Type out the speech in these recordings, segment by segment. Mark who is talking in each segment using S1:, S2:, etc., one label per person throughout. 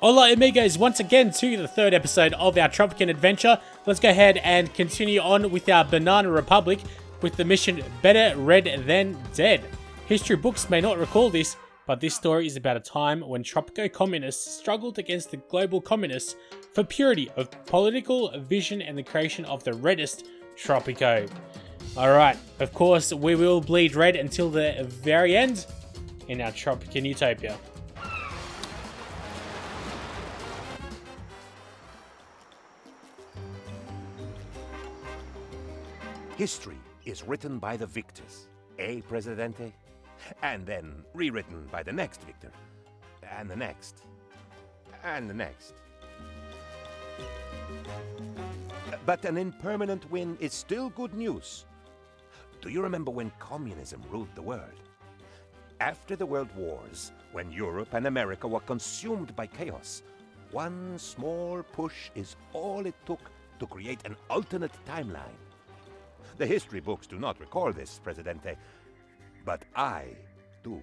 S1: Hola amigos, once again to the third episode of our Tropican adventure. Let's go ahead and continue on with our Banana Republic with the mission Better Red Than Dead. History books may not recall this, but this story is about a time when Tropico communists struggled against the global communists for purity of political vision and the creation of the reddest Tropico. Alright, of course we will bleed red until the very end in our Tropican utopia.
S2: History is written by the victors, Presidente? And then rewritten by the next victor, and the next, and the next. But an impermanent win is still good news. Do you remember when communism ruled the world? After the World Wars, when Europe and America were consumed by chaos, one small push is all it took to create an alternate timeline. The history books do not recall this, Presidente, but I do.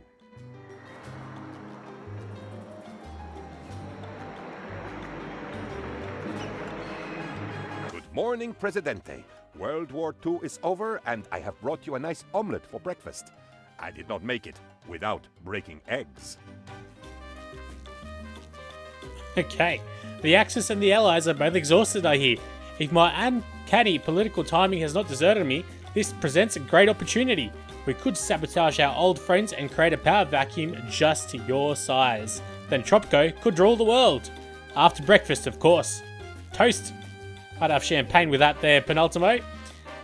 S2: Good morning, Presidente. World War II is over, and I have brought you a nice omelet for breakfast. I did not make it without breaking eggs.
S1: Okay, the Axis and the Allies are both exhausted, I hear. If my uncanny political timing has not deserted me, this presents a great opportunity. We could sabotage our old friends and create a power vacuum just to your size. Then Tropico could rule the world. After breakfast, of course. Toast. I'd have champagne with that there, Penultimo.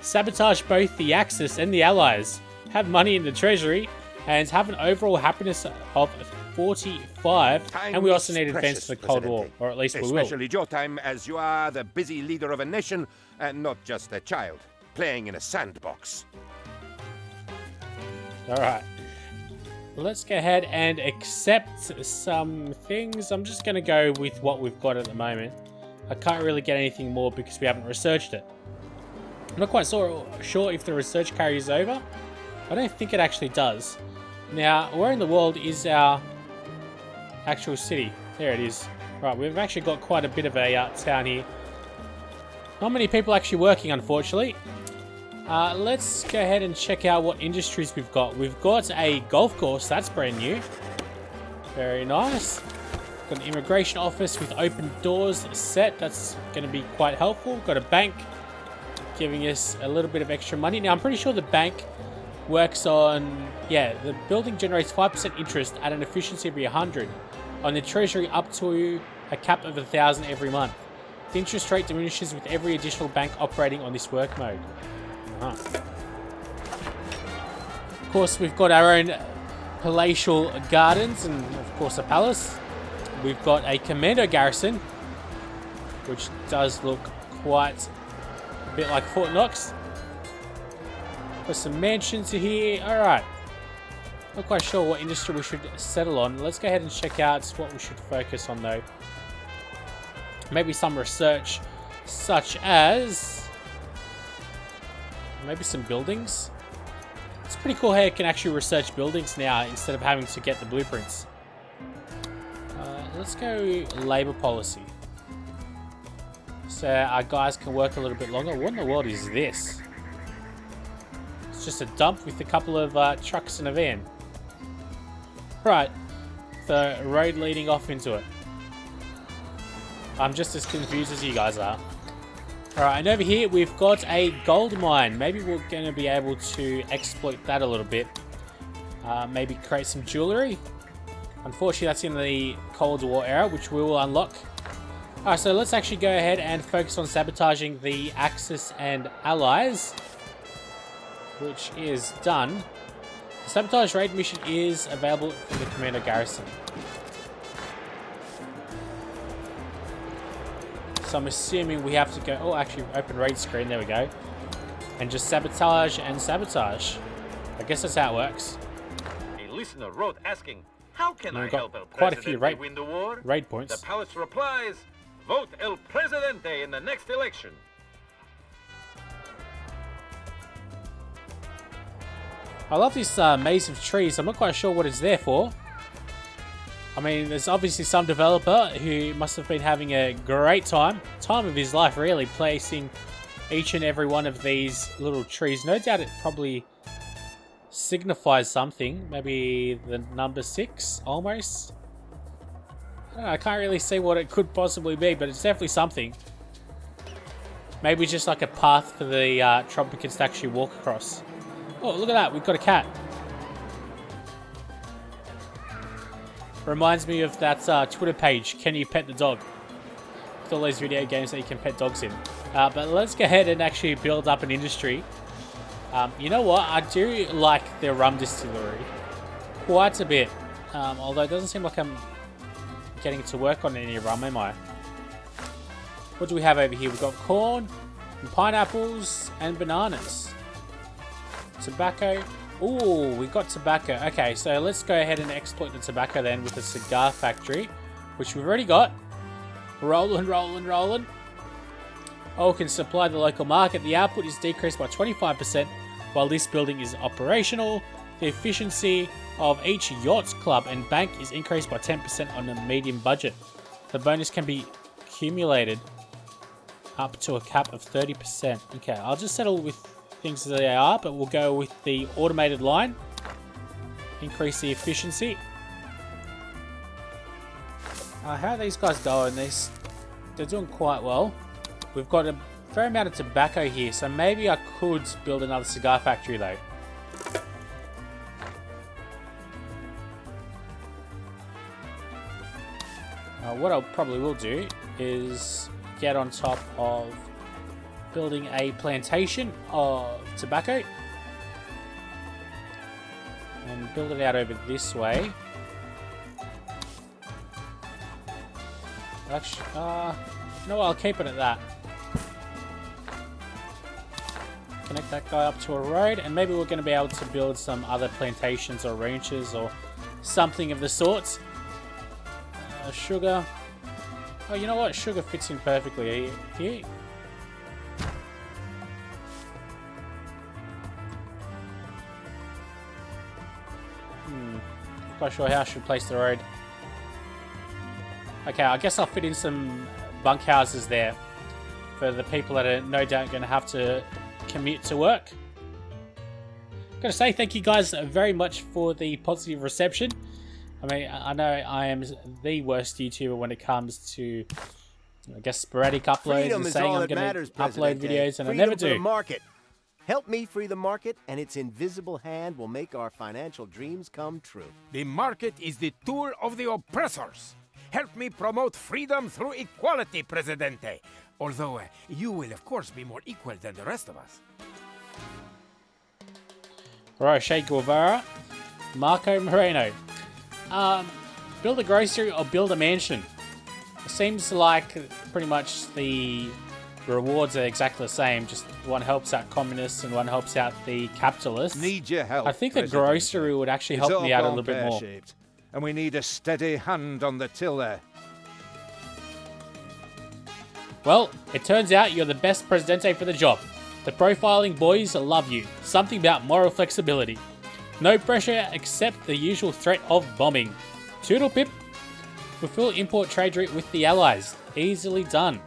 S1: Sabotage both the Axis and the Allies. Have money in the treasury and have an overall happiness of 45,
S2: Time
S1: and we also
S2: is
S1: need advance
S2: precious,
S1: to the Cold War,
S2: Presidente.
S1: or at least we will.
S2: Especially your time, as you are the busy leader of a nation, and not just a child playing in a sandbox.
S1: Alright. Let's go ahead and accept some things. I'm just going to go with what we've got at the moment. I can't really get anything more because we haven't researched it. I'm not quite sure if the research carries over. I don't think it actually does. Now, where in the world is our actual city? There it is. Right, we've actually got quite a bit of a town here. Not many people actually working, unfortunately. Let's go ahead and check out what industries we've got. We've got a golf course, that's brand new. Very nice. Got an immigration office with open doors set, that's going to be quite helpful. Got a bank giving us a little bit of extra money. Now, I'm pretty sure the bank works on, the building generates 5% interest at an efficiency of 100. On the treasury up to a cap of 1,000 every month. The interest rate diminishes with every additional bank operating on this work mode. Of course, we've got our own palatial gardens and, of course, a palace. We've got a commando garrison, which does look quite a bit like Fort Knox. Got some mansions here. Alright. Not quite sure what industry we should settle on. Let's go ahead and check out what we should focus on, though. Maybe some research, such as maybe some buildings. It's pretty cool how you can actually research buildings now instead of having to get the blueprints. Let's go labor policy. So our guys can work a little bit longer. What in the world is this? It's just a dump with a couple of trucks and a van. Right, the road leading off into it. I'm just as confused as you guys are. Alright, and over here we've got a gold mine. Maybe we're going to be able to exploit that a little bit. Maybe create some jewellery. Unfortunately, that's in the Cold War era, which we will unlock. Alright, so let's actually go ahead and focus on sabotaging the Axis and Allies, which is done. The sabotage raid mission is available for the Commando Garrison. So I'm assuming we have to go... Oh, actually, open raid screen. There we go. And just sabotage and sabotage. I guess that's how it works.
S3: A listener wrote asking, how can I
S1: We've got
S3: help El
S1: quite a few
S3: Presidente win the war?
S1: raid points.
S3: The palace replies, vote El Presidente in the next election.
S1: I love this maze of trees. I'm not quite sure what it's there for. I mean, there's obviously some developer who must have been having a great time of his life, really, placing each and every one of these little trees. No doubt it probably signifies something. Maybe the number 6, almost. I don't know, I can't really see what it could possibly be, but it's definitely something. Maybe just like a path for the Tropicans to actually walk across. Oh, look at that, we've got a cat. Reminds me of that Twitter page, Can You Pet the Dog? With all those video games that you can pet dogs in. But let's go ahead and actually build up an industry. You know what? I do like the rum distillery quite a bit. Although it doesn't seem like I'm getting to work on any rum, am I? What do we have over here? We've got corn, and pineapples, and bananas. Tobacco. Ooh, we've got tobacco. Okay, so let's go ahead and exploit the tobacco then with a cigar factory, which we've already got. Rolling, rolling, rolling. Oh, can supply the local market. The output is decreased by 25% while this building is operational. The efficiency of each yacht club and bank is increased by 10% on a medium budget. The bonus can be accumulated up to a cap of 30%. Okay, I'll just settle with things as they are, but we'll go with the automated line. Increase the efficiency. How are these guys going? They're doing quite well. We've got a fair amount of tobacco here, so maybe I could build another cigar factory though. What I probably will do is get on top of building a plantation of tobacco and build it out over this way. Actually, no, I'll keep it at that. Connect that guy up to a road, and maybe we're going to be able to build some other plantations or ranches or something of the sorts. Sugar. Oh, you know what? Sugar fits in perfectly here. Not quite sure how I should place the road. Okay, I guess I'll fit in some bunkhouses there for the people that are no doubt going to have to commute to work. Got to say thank you guys very much for the positive reception. I mean, I know I am the worst YouTuber when it comes to, I guess, sporadic uploads and saying I'm going to upload videos, and I never do.
S4: Market. Help me free the market, and its invisible hand will make our financial dreams come true.
S5: The market is the tool of the oppressors. Help me promote freedom through equality, Presidente. Although you will, of course, be more equal than the rest of us.
S1: Roche Guevara, Marco Moreno. Build a grocery or build a mansion. It seems like pretty much the rewards are exactly the same. Just one helps out communists and one helps out the capitalists.
S6: Need your help,
S1: I think a
S6: President.
S1: grocery would actually help me out a little bit more.
S6: And we need a steady hand on the tiller.
S1: Well, it turns out you're the best Presidente for the job. The profiling boys love you. Something about moral flexibility. No pressure except the usual threat of bombing. Toodle pip. Fulfill import trade route with the Allies. Easily done.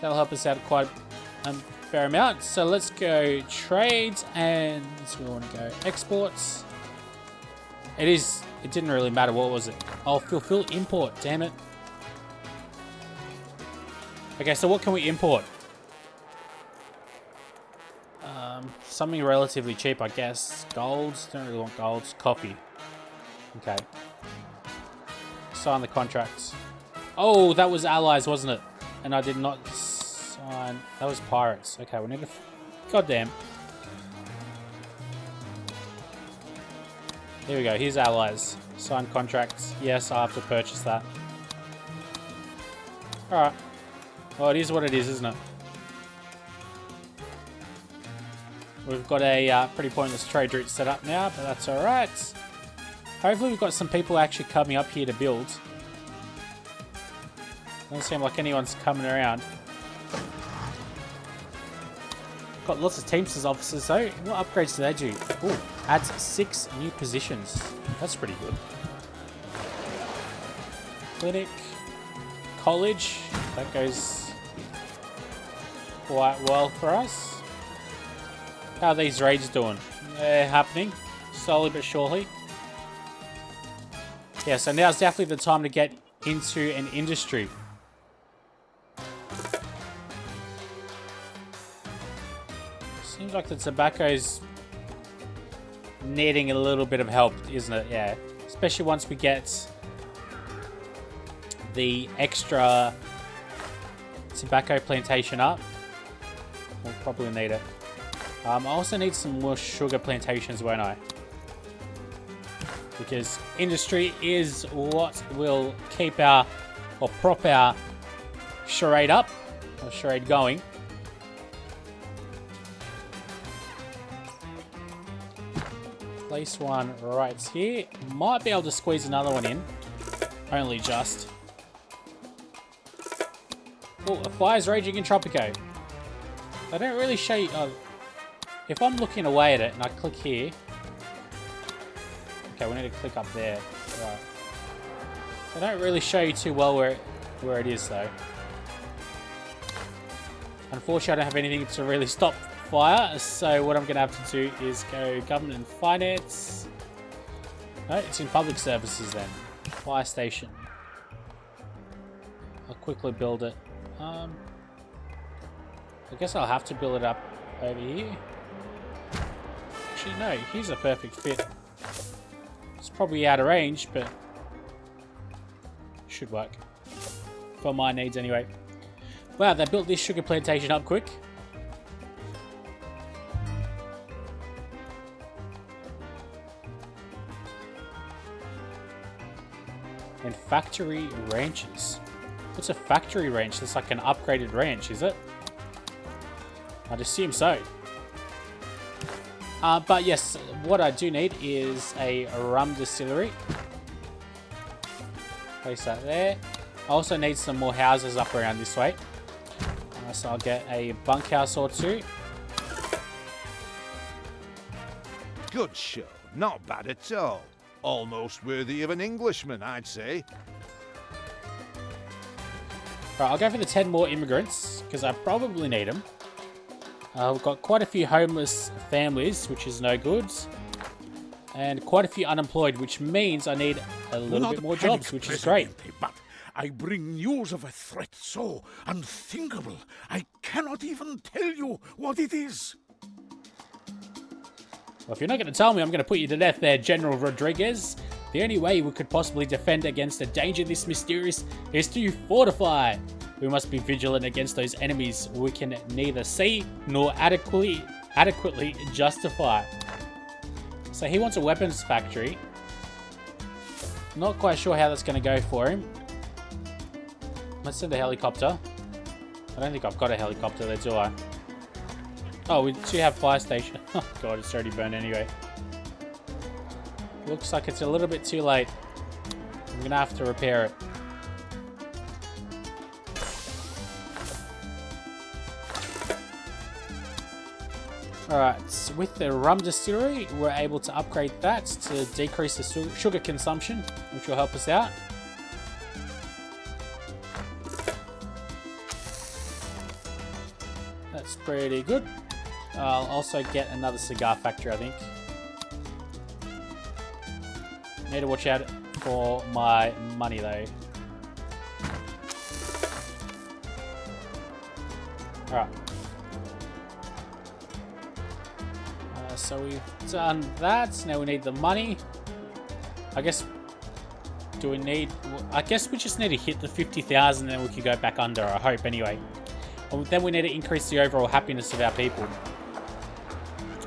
S1: That'll help us out quite a fair amount. So let's go trades, and we want to go exports. It didn't really matter. What was it? Oh, fulfill import. Damn it. Okay, so what can we import? Something relatively cheap, I guess. Golds. Don't really want golds. Coffee. Okay. Sign the contracts. Oh, that was allies, wasn't it? And I did not sign. That was pirates. Okay, we need to. Goddamn. Here we go. Here's allies. Sign contracts. Yes, I have to purchase that. Alright. Well, it is what it is, isn't it? We've got a pretty pointless trade route set up now, but that's alright. Hopefully we've got some people actually coming up here to build. Doesn't seem like anyone's coming around. Got lots of Teamsters officers though. What upgrades do they do? Ooh, adds 6 new positions. That's pretty good. clinic, college. That goes quite well for us. How are these raids doing? They're happening slowly but surely. Yeah, so now's definitely the time to get into an industry. Seems like the tobacco's needing a little bit of help, isn't it? Yeah. Especially once we get the extra tobacco plantation up. We'll probably need it. I also need some more sugar plantations, won't I? Because industry is what will keep our, or prop our charade up, or charade going. Place one right here. Might be able to squeeze another one in. Only just. Oh, a fire's raging in Tropico. They don't really show you... if I'm looking away at it and I click here... Okay, we need to click up there. Right. They don't really show you too well where it is, though. Unfortunately, I don't have anything to really stop fire, so what I'm going to have to do is go government and finance. No, it's in public services then. Fire station. I'll quickly build it. I guess I'll have to build it up over here. Actually, no, here's a perfect fit. It's probably out of range, but should work. For my needs anyway. Wow, they built this sugar plantation up quick. And factory ranches. What's a factory ranch? That's like an upgraded ranch, is it? I'd assume so. But yes, what I do need is a rum distillery. Place that there. I also need some more houses up around this way. So I'll get a bunkhouse or two.
S6: Good show. Not bad at all. Almost worthy of an Englishman, I'd say.
S1: Right, I'll go for the 10 more immigrants, because I probably need them. We've got quite a few homeless families, which is no good. And quite a few unemployed, which means I need a little bit more jobs, which is great.
S7: But I bring news of a threat so unthinkable, I cannot even tell you what it is.
S1: Well, if you're not going to tell me, I'm going to put you to death there, General Rodriguez. The only way we could possibly defend against a danger this mysterious is to fortify. We must be vigilant against those enemies we can neither see nor adequately justify. So he wants a weapons factory. Not quite sure how that's going to go for him. Let's send a helicopter. I don't think I've got a helicopter there, do I? Oh, we do have fire station. Oh god, it's already burned anyway. Looks like it's a little bit too late. I'm gonna have to repair it. Alright, so with the rum distillery, we're able to upgrade that to decrease the sugar consumption, which will help us out. That's pretty good. I'll also get another cigar factory, I think. Need to watch out for my money, though. Alright. So we've done that. Now we need the money. I guess... Do we need... I guess we just need to hit the 50,000 and then we can go back under, I hope, anyway. And then we need to increase the overall happiness of our people.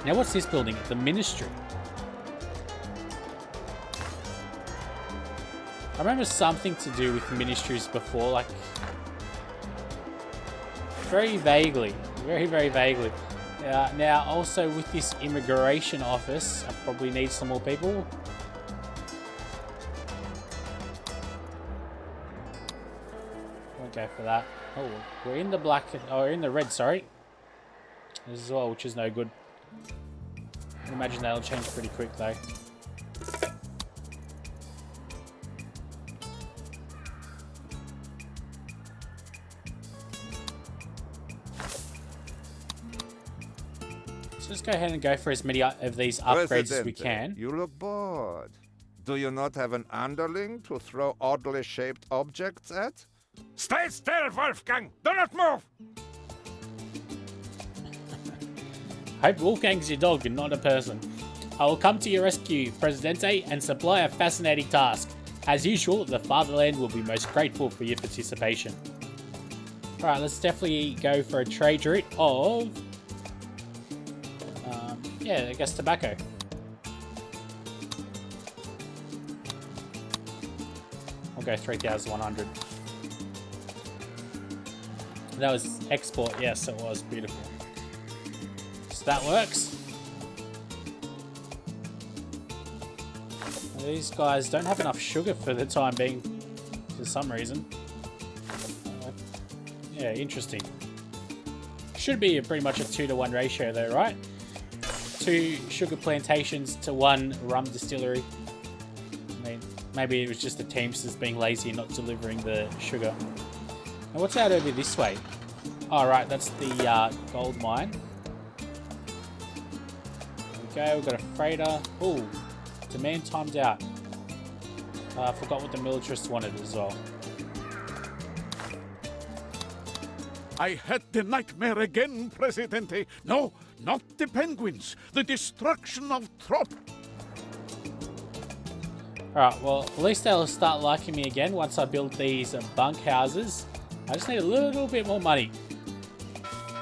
S1: Now what's this building? The Ministry. I remember something to do with ministries before, like... Very vaguely. Very, very vaguely. Now, also with this immigration office, I probably need some more people. Won't go for that. Oh, we're in the black... Oh, we're in the red, sorry. As well, which is no good. I imagine that'll change pretty quick, though. So let's go ahead and go for as many of these upgrades as we
S6: Presidente,
S1: can.
S6: you look bored. Do you not have an underling to throw oddly shaped objects at?
S5: Stay still, Wolfgang! Do not move!
S1: Hope Wolfgang's your dog and not a person. I will come to your rescue, Presidente, and supply a fascinating task. As usual, the fatherland will be most grateful for your participation. Alright, let's definitely go for a trade route of... yeah, I guess tobacco. I'll go 3,100. That was export, yes, it was beautiful. So that works. These guys don't have enough sugar for the time being, for some reason. Yeah, interesting. Should be pretty much a 2-to-1 ratio though, right? 2 sugar plantations to 1 rum distillery. I mean, maybe it was just the Teamsters being lazy and not delivering the sugar. Now what's out over this way? Oh, right, that's the gold mine. There we go, we've got a freighter. Ooh, demand timed out. I forgot what the militarists wanted as well.
S7: I had the nightmare again, Presidente. No, not the penguins. The destruction of
S1: Alright, well, at least they'll start liking me again once I build these bunk houses. I just need a little bit more money,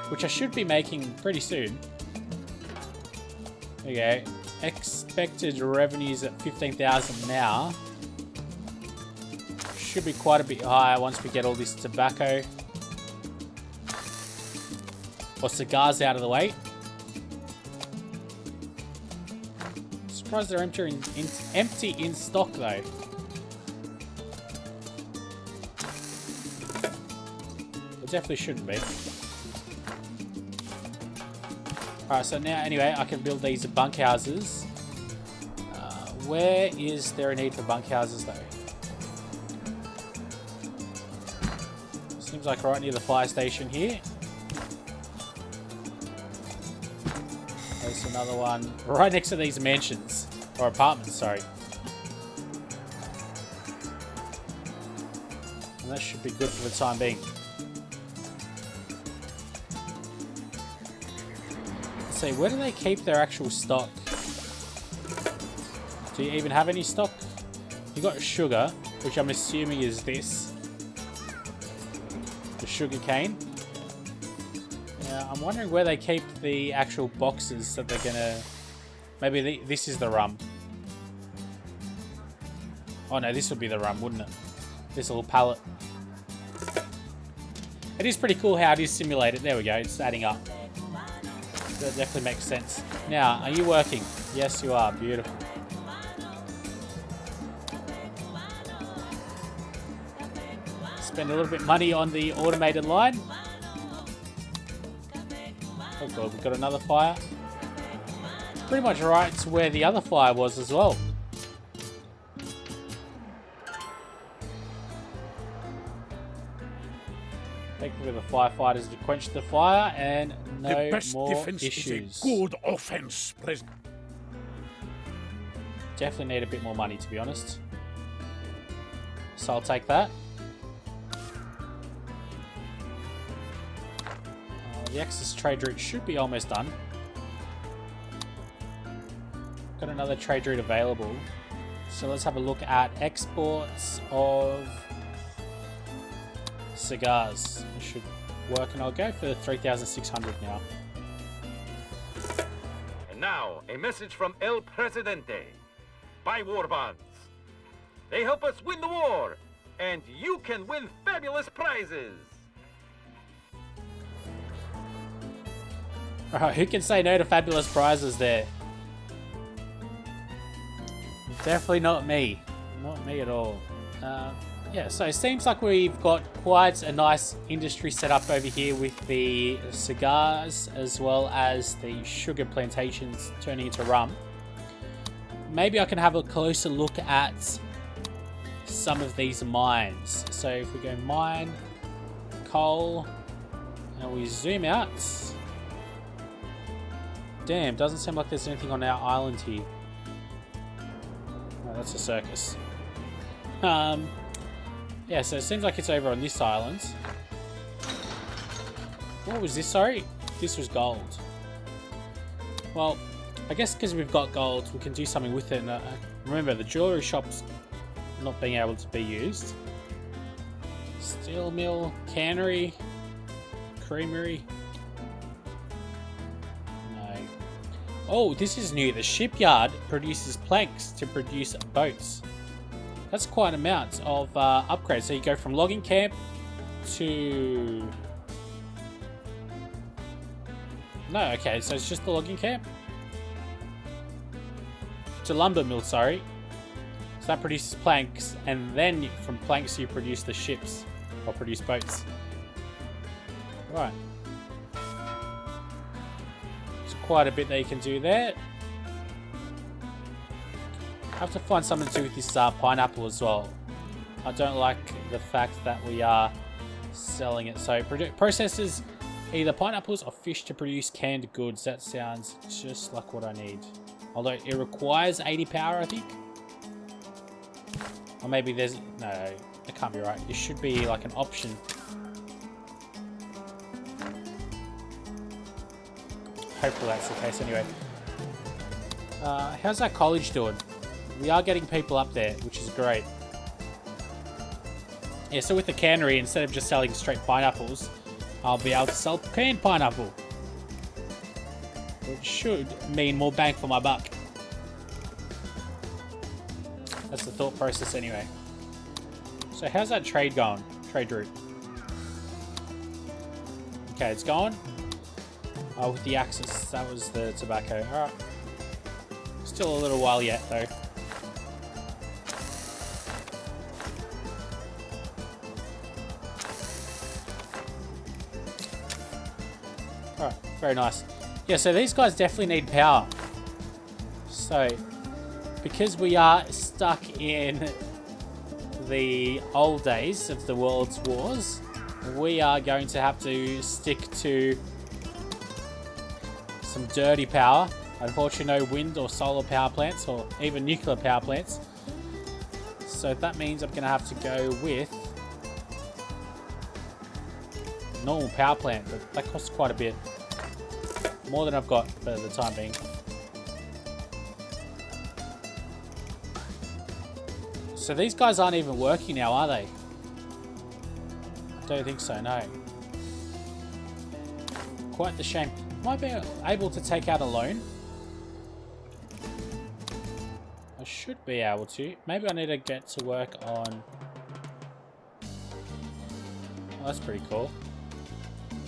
S1: which I should be making pretty soon. There you go. Expected revenues at 15,000 now. Should be quite a bit higher once we get all this tobacco or cigars out of the way. Surprised they're empty in stock though. It definitely shouldn't be. Alright, so now anyway, I can build these bunkhouses. Where is there a need for bunkhouses though? Seems like right near the fire station here. There's another one right next to these mansions. Or apartments, sorry. And that should be good for the time being. Let's see, where do they keep their actual stock? Do you even have any stock? You got sugar, which I'm assuming is this. The sugar cane. Yeah, I'm wondering where they keep the actual boxes that they're gonna... Maybe this is the rum. Oh no, this would be the rum, wouldn't it? This little pallet. It is pretty cool how it is simulated. There we go, it's adding up. That definitely makes sense. Now, are you working? Yes, you are. Beautiful. Spend a little bit of money on the automated line. Oh god, we've got another fire. Pretty much right to where the other fire was as well. Thankfully the firefighters to quench the fire and no
S7: The best
S1: more
S7: defense
S1: issues.
S7: is a good offense, President.
S1: Definitely need a bit more money, to be honest. So I'll take that. The Axis trade route should be almost done. Got another trade route available. So let's have a look at exports of cigars. It should work, and I'll go for 3,600 now.
S3: And now, a message from El Presidente. Buy war bonds. They help us win the war, and you can win fabulous prizes.
S1: Alright, who can say no to fabulous prizes there? Definitely not me. Not me at all. Yeah, so it seems like we've got quite a nice industry set up over here with the cigars as well as the sugar plantations turning into rum. Maybe I can have a closer look at some of these mines. So if we go mine, coal, and we zoom out, Damn, doesn't seem like there's anything on our island here. Oh, that's a circus. Yeah, so it seems like it's over on this island. What was this, sorry? This was gold. Well, I guess because we've got gold, we can do something with it. And, remember, the jewellery shop's not being able to be used. Steel mill, cannery, creamery. No. Oh, this is new. The shipyard produces planks to produce boats. That's quite an amount of upgrades. So you go from logging camp to... No, okay, so it's just the logging camp? To lumber mill, sorry. So that produces planks, and then from planks you produce the ships, or produce boats. Right. There's quite a bit that you can do there. I have to find something to do with this pineapple as well. I don't like the fact that we are selling it. So processes either pineapples or fish to produce canned goods. That sounds just like what I need. Although it requires 80 power, I think. Or maybe there's... No, that can't be right. It should be like an option. Hopefully that's the case anyway. How's that college doing? We are getting people up there, which is great. Yeah, so with the cannery, instead of just selling straight pineapples, I'll be able to sell canned pineapple. Which should mean more bang for my buck. That's the thought process anyway. So how's that trade going? Trade route. Okay, it's gone. Oh, with the axis, that was the tobacco. Alright. Still a little while yet, though. Alright, very nice. Yeah, so these guys definitely need power. So, because we are stuck in the old days of the world's wars, we are going to have to stick to some dirty power. Unfortunately, no wind or solar power plants or even nuclear power plants. So that means I'm going to have to go with normal power plant, but that costs quite a bit. More than I've got for the time being. So these guys aren't even working now, are they? I don't think so, no. Quite the shame. Might be able to take out a loan. I should be able to. Maybe I need to get to work on... Oh, that's pretty cool.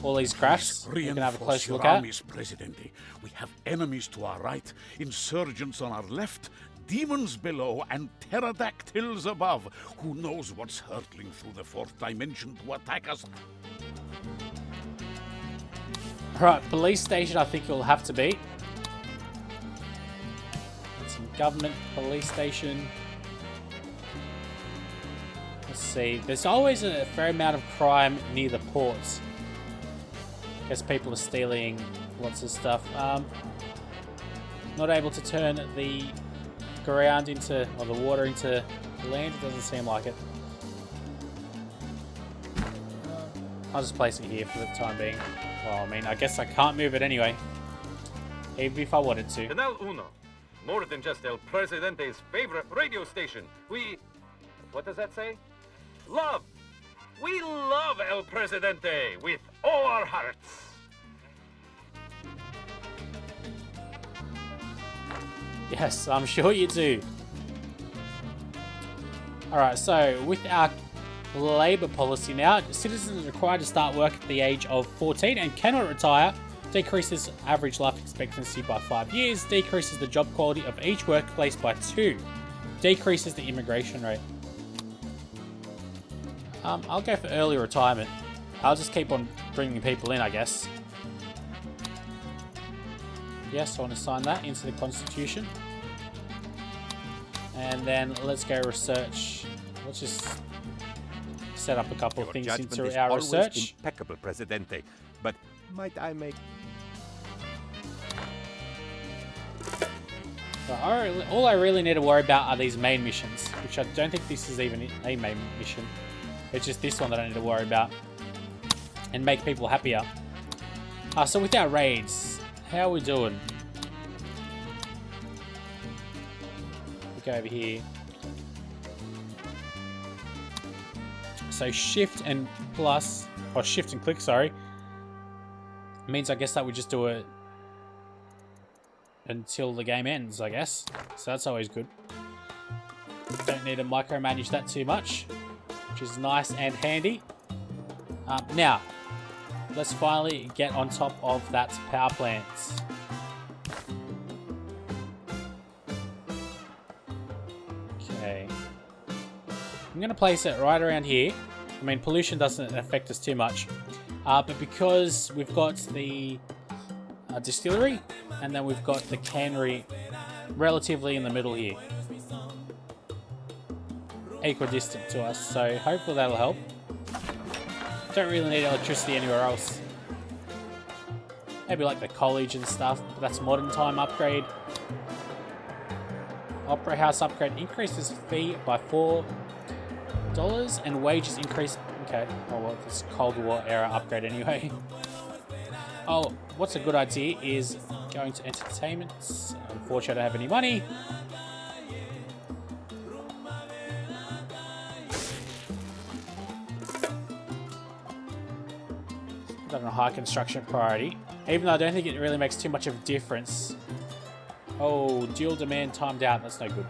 S1: All these crafts we can have a close look at.
S7: Armies, Presidente. We have enemies to our right, insurgents on our left, demons below, and pterodactyls above. Who knows what's hurtling through the fourth dimension to attack us?
S1: Right, police station I think it will have to be. Some government police station. Let's see. There's always a fair amount of crime near the ports. I guess people are stealing lots of stuff. Not able to turn the ground into, or the water into land. It doesn't seem like it. I'll just place it here for the time being. Well, I mean, I guess I can't move it anyway. Even if I wanted to.
S3: Canal Uno. More than just El Presidente's favorite radio station. We... What does that say? Love. We love El Presidente with all our hearts.
S1: Yes, I'm sure you do. Alright, so with our Labour policy now, citizens are required to start work at the age of 14 and cannot retire. Decreases average life expectancy by 5 years. Decreases the job quality of each workplace by 2. Decreases the immigration rate. I'll go for early retirement. I'll just keep on bringing people in, I guess. Yes, I want to sign that into the Constitution. And then let's go research. Let's just set up a couple of things into our research.
S2: Impeccable, Presidente. But might I make...
S1: But all I really need to worry about are these main missions, which I don't think this is even a main mission. It's just this one that I need to worry about and make people happier. So with our raids, how are we doing? We go over here. So shift and plus, or shift and click, sorry, means I guess that we just do it until the game ends, I guess. So that's always good. Don't need to micromanage that too much, which is nice and handy. Now, let's finally get on top of that power plant. Okay. I'm going to place it right around here. I mean, pollution doesn't affect us too much. But because we've got the distillery, and then we've got the cannery relatively in the middle here. Equidistant to us, so hopefully that'll help. Don't really need electricity anywhere else. Maybe like the college and stuff, but that's modern time upgrade. Opera House upgrade increases fee by $4 and wages increase. Okay, oh well, it's Cold War era upgrade anyway. Oh, what's a good idea is going to entertainment. Unfortunately, I don't have any money. Put that on a high construction priority. Even though I don't think it really makes too much of a difference. Oh, dual demand timed out. That's no good.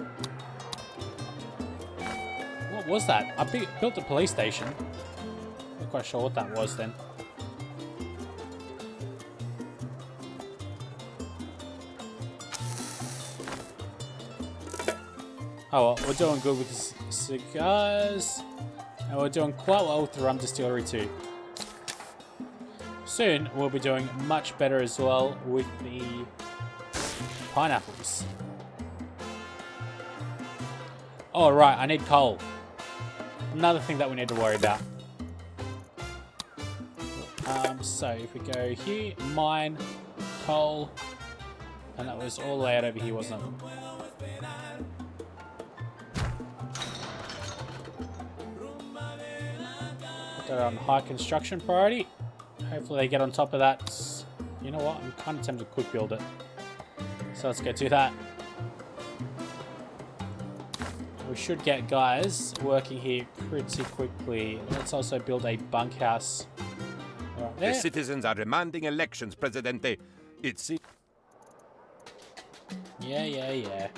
S1: What was that? I built a police station. Not quite sure what that was then. Oh well, we're doing good with cigars. And we're doing quite well with the rum distillery too. Soon, we'll be doing much better as well with the pineapples. Oh right, I need coal. Another thing that we need to worry about. So if we go here, mine, coal, and that was all the way out over here, wasn't it? Put that on high construction priority. Hopefully they get on top of that. You know what? I'm kind of tempted to quick build it. So let's go do that. We should get guys working here pretty quickly. Let's also build a bunkhouse right there.
S2: The citizens are demanding elections, Presidente. It's...
S1: Yeah.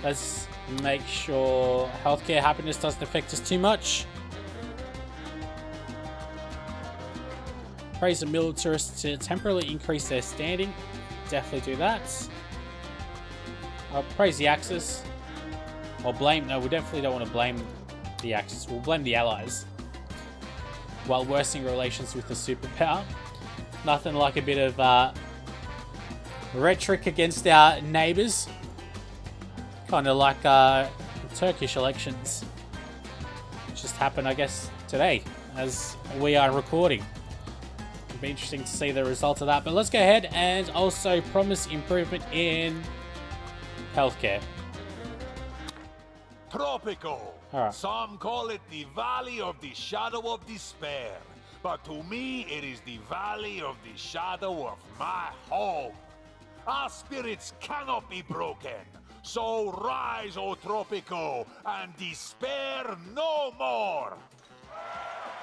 S1: Let's make sure healthcare happiness doesn't affect us too much. Praise the militarists to temporarily increase their standing. Definitely do that. I'll praise the Axis. Or blame... No, we definitely don't want to blame the Axis. We'll blame the Allies. While worsening relations with the superpower. Nothing like a bit of rhetoric against our neighbours. Kind of like Turkish elections. Which just happened, I guess, today. As we are recording. It'll be interesting to see the result of that. But let's go ahead and also promise improvement in healthcare.
S6: Tropico.
S1: Alright.
S6: Some call it the Valley of the Shadow of Despair. But to me, it is the Valley of the Shadow of my home. Our spirits cannot be broken. So rise, O Tropico, and despair no more.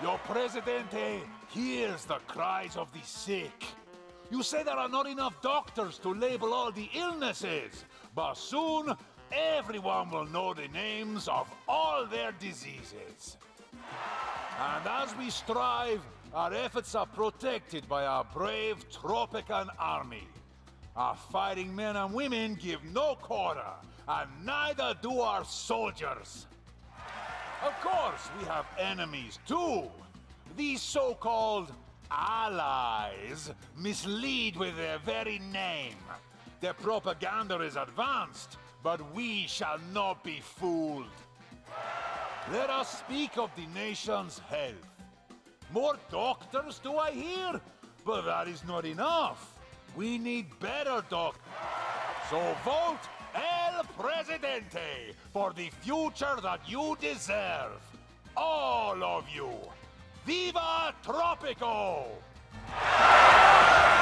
S6: Your Presidente hears the cries of the sick. You say there are not enough doctors to label all the illnesses, but soon everyone will know the names of all their diseases. And as we strive, our efforts are protected by our brave Tropican army. Our fighting men and women give no quarter, and neither do our soldiers. Of course, we have enemies too. These so-called allies mislead with their very name. Their propaganda is advanced, but we shall not be fooled. Let us speak of the nation's health. More doctors, do I hear? But that is not enough. We need better doctors. So vote El Presidente, for the future that you deserve. All of you. Viva Tropico!